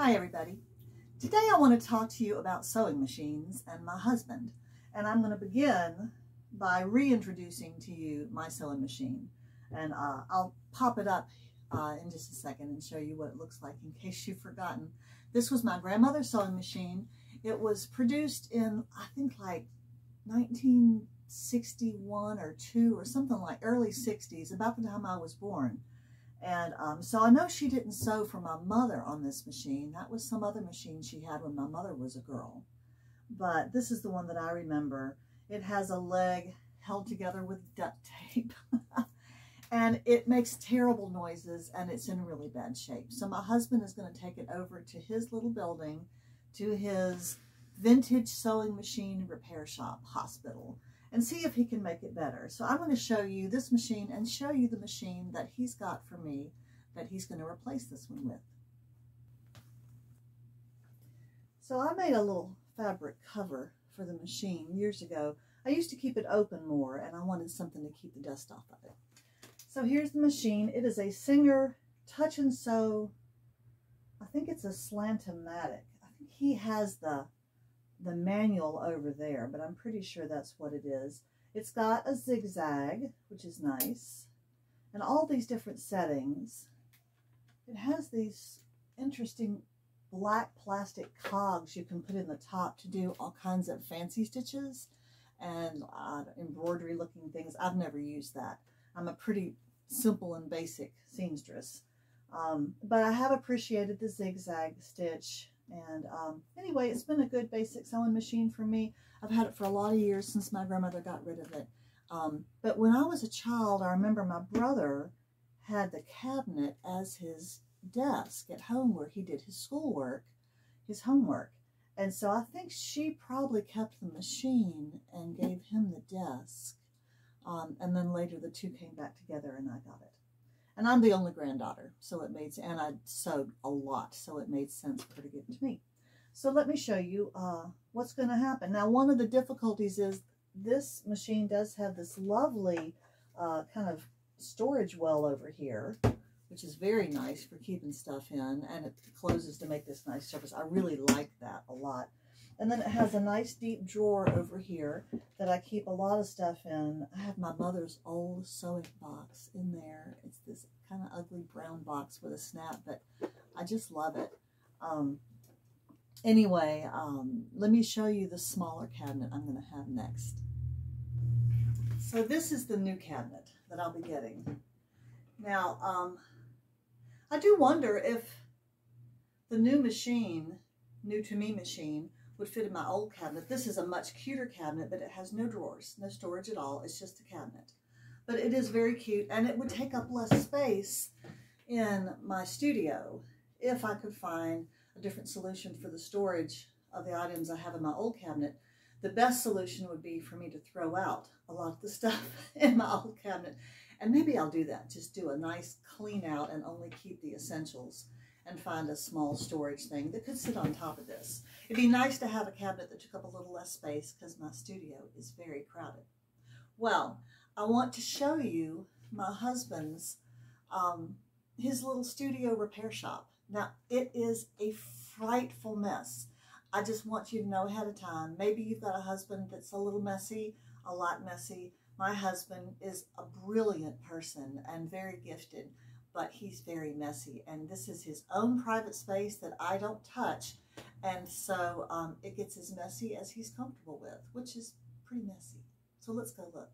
Hi everybody. Today I want to talk to you about sewing machines and my husband. And I'm going to begin by reintroducing to you my sewing machine. And I'll pop it up in just a second and show you what it looks like in case you've forgotten. This was my grandmother's sewing machine. It was produced in, I think, like 1961 or 2 or something, like early 60s, about the time I was born. And so I know she didn't sew for my mother on this machine. That was some other machine she had when my mother was a girl. But this is the one that I remember. It has a leg held together with duct tape. And it makes terrible noises, and it's in really bad shape. So my husband is going to take it over to his little building, to his vintage sewing machine repair shop hospital, and see if he can make it better. So I'm going to show you this machine and show you the machine that he's got for me that he's going to replace this one with. So I made a little fabric cover for the machine years ago. I used to keep it open more, and I wanted something to keep the dust off of it. So here's the machine. It is a Singer Touch and Sew. I think it's a Slant-O-Matic. I think he has the manual over there, but I'm pretty sure that's what it is. It's got a zigzag, which is nice, and all these different settings. It has these interesting black plastic cogs you can put in the top to do all kinds of fancy stitches and embroidery looking things. I've never used that. I'm a pretty simple and basic seamstress, but I have appreciated the zigzag stitch. And anyway, it's been a good basic sewing machine for me. I've had it for a lot of years since my grandmother got rid of it. But when I was a child, I remember my brother had the cabinet as his desk at home where he did his schoolwork, his homework. And so I think she probably kept the machine and gave him the desk. And then later the two came back together and I got it. And I'm the only granddaughter, so it made, and I sewed a lot, so it made sense pretty good to me. So let me show you what's going to happen. Now, one of the difficulties is this machine does have this lovely kind of storage well over here, which is very nice for keeping stuff in, and it closes to make this nice surface. I really like that a lot. And then it has a nice deep drawer over here that I keep a lot of stuff in. I have my mother's old sewing box in there. It's this kind of ugly brown box with a snap, but I just love it. Anyway, let me show you the smaller cabinet I'm going to have next. So this is the new cabinet that I'll be getting. Now, I do wonder if the new machine, new to me machine, would fit in my old cabinet. This is a much cuter cabinet, but it has no drawers, no storage at all. It's just a cabinet. But it is very cute, and it would take up less space in my studio if I could find a different solution for the storage of the items I have in my old cabinet. The best solution would be for me to throw out a lot of the stuff in my old cabinet. And maybe I'll do that, just do a nice clean out and only keep the essentials and find a small storage thing that could sit on top of this. It'd be nice to have a cabinet that took up a little less space because my studio is very crowded. Well, I want to show you my husband's, his little studio repair shop. Now, it is a frightful mess. I just want you to know ahead of time. Maybe you've got a husband that's a little messy, a lot messy. My husband is a brilliant person and very gifted, but he's very messy, and this is his own private space that I don't touch, and so it gets as messy as he's comfortable with, which is pretty messy. So let's go look.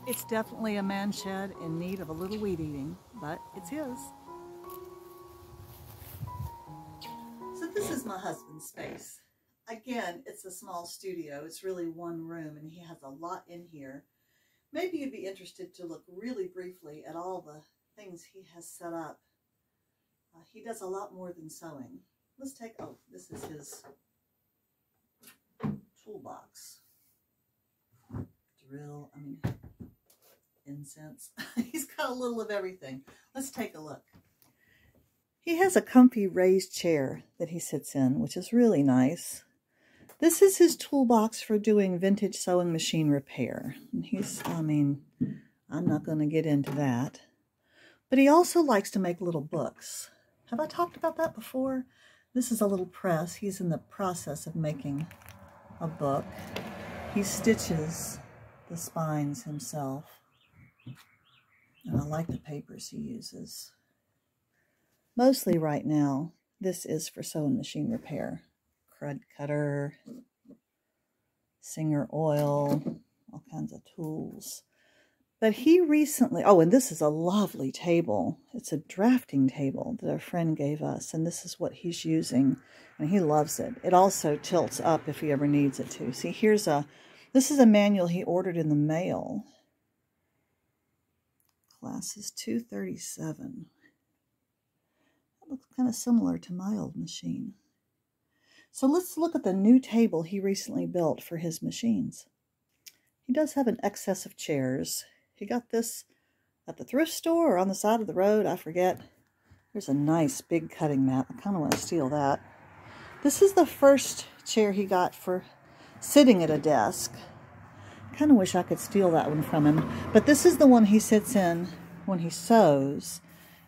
It's definitely a man shed in need of a little weed eating, but it's his. So this is my husband's space. Again, it's a small studio. It's really one room, and he has a lot in here. Maybe you'd be interested to look really briefly at all the things he has set up. He does a lot more than sewing. Let's take, oh, this is his toolbox. Drill, incense. He's got a little of everything. Let's take a look. He has a comfy raised chair that he sits in, which is really nice. This is his toolbox for doing vintage sewing machine repair. And I mean, I'm not going to get into that. But he also likes to make little books. Have I talked about that before? This is a little press. He's in the process of making a book. He stitches the spines himself. And I like the papers he uses. Mostly right now, this is for sewing machine repair. Crud cutter, Singer oil, all kinds of tools. But he recently, oh, and this is a lovely table. It's a drafting table that a friend gave us, and this is what he's using, and he loves it. It also tilts up if he ever needs it to. See, this is a manual he ordered in the mail. Classes 237. That looks kind of similar to my old machine. So let's look at the new table he recently built for his machines. He does have an excess of chairs. He got this at the thrift store or on the side of the road, I forget. There's a nice big cutting mat. I kind of want to steal that. This is the first chair he got for sitting at a desk. I kind of wish I could steal that one from him. But this is the one he sits in when he sews.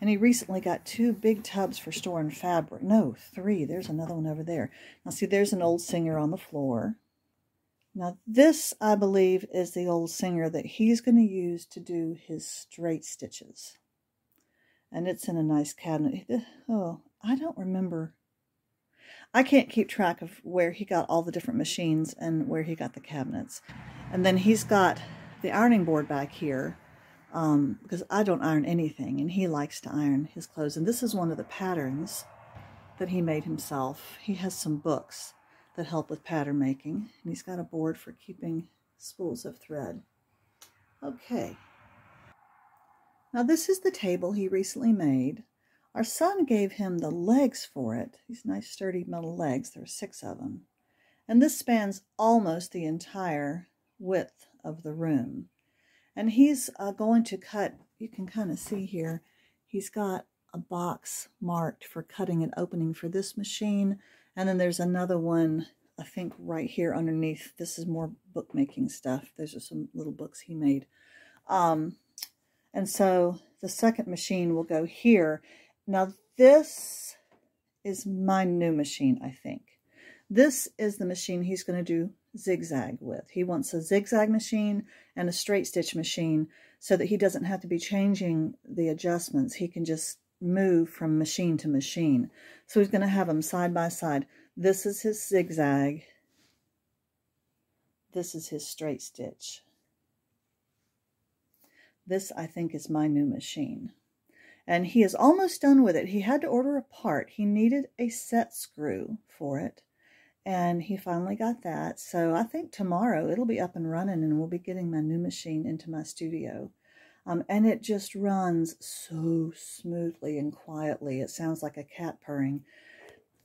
And he recently got 2 big tubs for storing fabric. No, 3. There's another one over there. Now see, there's an old Singer on the floor. Now this, I believe, is the old Singer that he's going to use to do his straight stitches. And it's in a nice cabinet. Oh, I don't remember. I can't keep track of where he got all the different machines and where he got the cabinets. And then he's got the ironing board back here. Because I don't iron anything, and he likes to iron his clothes. And this is one of the patterns that he made himself. He has some books that help with pattern making, and he's got a board for keeping spools of thread. Okay. Now this is the table he recently made. Our son gave him the legs for it. These nice sturdy metal legs. There are 6 of them. And this spans almost the entire width of the room. And he's going to cut, you can kind of see here, he's got a box marked for cutting and opening for this machine. And then there's another one, I think, right here underneath. This is more bookmaking stuff. Those are some little books he made. And so the second machine will go here. Now this is my new machine, I think. This is the machine he's going to do zigzag with. He wants a zigzag machine and a straight stitch machine so that he doesn't have to be changing the adjustments. He can just move from machine to machine. So he's going to have them side by side. This is his zigzag. This is his straight stitch. This, I think, is my new machine. And he is almost done with it. He had to order a part. He needed a set screw for it. And he finally got that. So I think tomorrow it'll be up and running, and we'll be getting my new machine into my studio. And it just runs so smoothly and quietly. It sounds like a cat purring.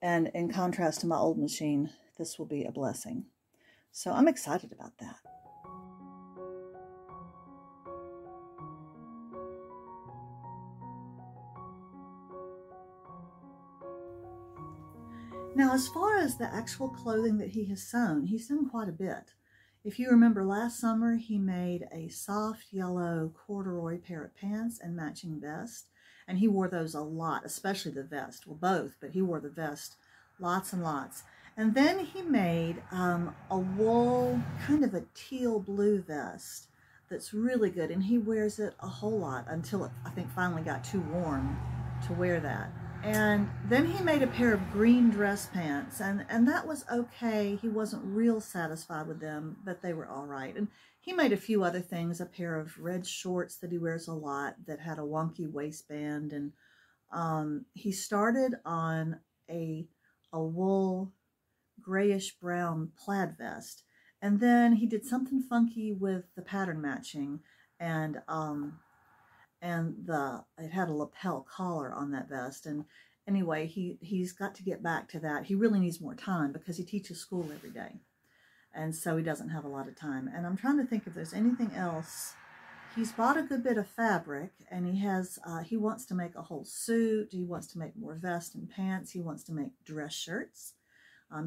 And in contrast to my old machine, this will be a blessing. So I'm excited about that. Now, as far as the actual clothing that he has sewn, he's done quite a bit. If you remember last summer, he made a soft yellow corduroy pair of pants and matching vest. And he wore those a lot, especially the vest. Well, both, but he wore the vest lots and lots. And then he made a wool, kind of a teal blue vest that's really good. And he wears it a whole lot until it, I think, finally got too warm to wear that. And then he made a pair of green dress pants, and that was okay. He wasn't real satisfied with them, but they were all right. And he made a few other things, a pair of red shorts that he wears a lot that had a wonky waistband. And he started on a wool grayish brown plaid vest. And then he did something funky with the pattern matching, and it had a lapel collar on that vest. And anyway, he's got to get back to that. He really needs more time because he teaches school every day, and so he doesn't have a lot of time. And I'm trying to think if there's anything else. He's bought a good bit of fabric, and he wants to make a whole suit. He wants to make more vests and pants. He wants to make dress shirts.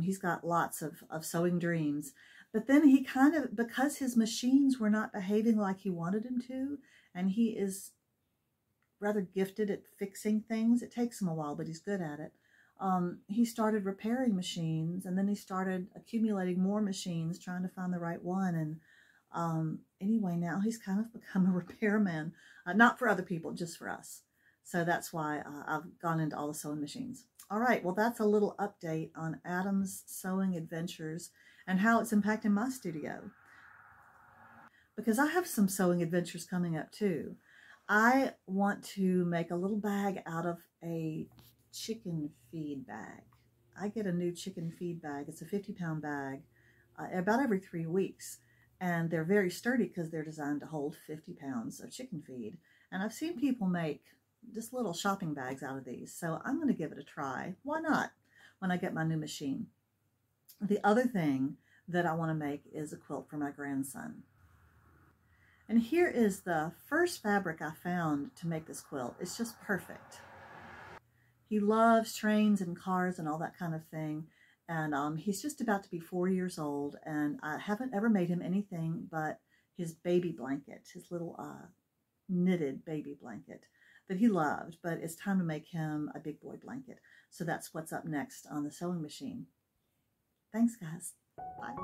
He's got lots of sewing dreams. But then he kind of, because his machines were not behaving like he wanted them to, and he is rather gifted at fixing things. It takes him a while, but he's good at it. He started repairing machines, and then he started accumulating more machines, trying to find the right one. And anyway, now he's kind of become a repairman, not for other people, just for us. So that's why I've gone into all the sewing machines. All right, well, that's a little update on Adam's sewing adventures and how it's impacting my studio. Because I have some sewing adventures coming up too. I want to make a little bag out of a chicken feed bag. I get a new chicken feed bag. It's a 50-pound bag about every 3 weeks. And they're very sturdy because they're designed to hold 50 pounds of chicken feed. And I've seen people make just little shopping bags out of these. So I'm going to give it a try. Why not? When I get my new machine. The other thing that I want to make is a quilt for my grandson. And here is the first fabric I found to make this quilt. It's just perfect. He loves trains and cars and all that kind of thing. And he's just about to be 4 years old. And I haven't ever made him anything but his baby blanket, his little knitted baby blanket that he loved. But it's time to make him a big boy blanket. So that's what's up next on the sewing machine. Thanks, guys. Bye.